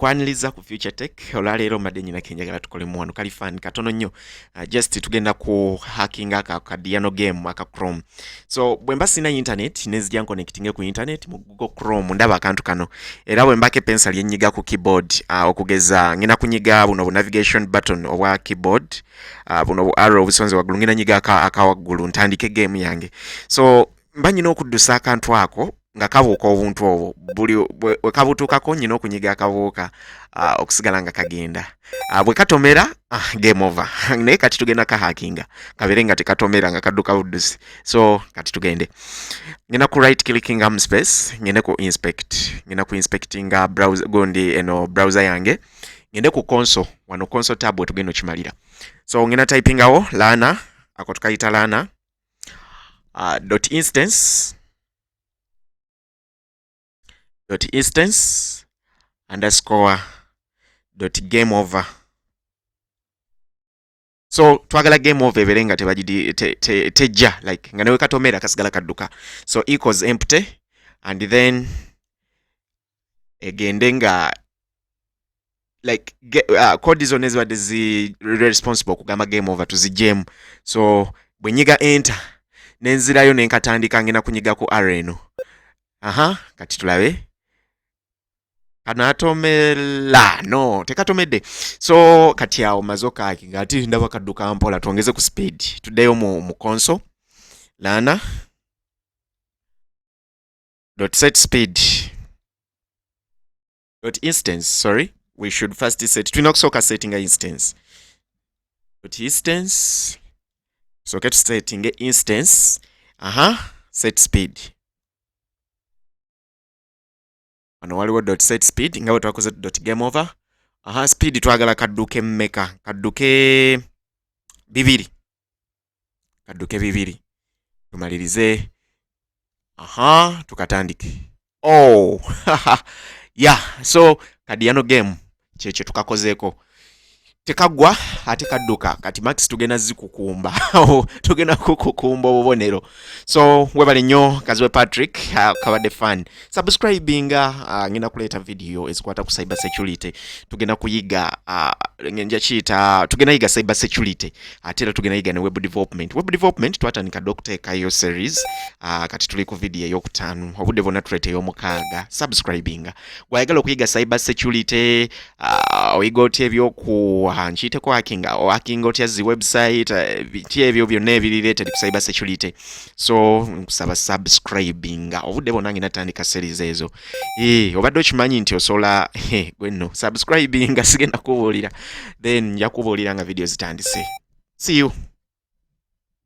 nkwaniriza ku Future Tech olwaleero mbadde nyina kenjagala tukolemu wano kali fan katono nnyo just tugenda ku hacking aka Diano game aka Chrome. So bwe mba sina internet nezija connecting ku internet mu Google Chrome ndaba akantu kano era bwe mbake pencil yenyiga ku keyboard okugeza ngina kunyiga buno navigation button obwa keyboard buno arrow busonze waggulu ngina nyiga aka waggulu ntandike game yange. So mba nyina okuddusa akantu ako nga kabuuka obuntu obwo buli bwe kabutuukako nyina okunyiga akabuuka okusigala nga kagenda bwe katomera game over naye kati tugenda ka hackinga kabere nga tekatomera nga kadduka buddusi. So kati tugende ngina ku right clicking space ngende ku inspectinga browser gondi eno browser yange ngende ku console wano console tab tugenda okimalira. So ngina typingawo lana ako tukayita lana .instance underscore .game over. So twagala game over eberenga tebagidi tejja like nga newe katomera kasigala kadduka. So equals empty and then egende nga like code zone ezibadde zi responsible kugamba game over tuzijemu. So bwenyiga enter nenzirayo nenkatandika ngena kunyiga ku areno kati tulabe anatomela no tekatomedde. So kati awo mazoka hacking ati ndaba kadduka mpola tuongeze ku speed tuddeyo mu console lana .set speed .instance sorry we should first set twinokusoka setting a instance .instance so get setting a instance set speed wano waliwo .set speed nga twakoze .game over speed twagala kadduke mmeka kadduke bibiri tumalirize tukatandike yeah. So Diano game kyekyo tukakozeeko tekagwa ate kadduka kati max tugenda zikukumba tugenda kukukumba obubonero. So webale nnyo kaziwe Patrick kabadde fan subscribinga ngenda kuleeta video ezikwata ku cyber security tugenda kuyiga ngenja chita tugenda yiga cyber security ate era tugenda yiga ne web development twatandika Dr. Kayo series kati tuli ku video ey'okutaano obudde bonna tulete ey'omukaaga subscribinga wayagala okuyiga cyber security oyiga otya ebyoku nkiiteko hacking otya zi website biti ebyo byonna ebirelated ku cyber security. So nkusaba subscribinga obudde bonna ngina tandika series ezo obadde okimanyi nti osobola gwenno subscribinga sigenda kubuulira then nja kubuulira nga video zitandise. See you.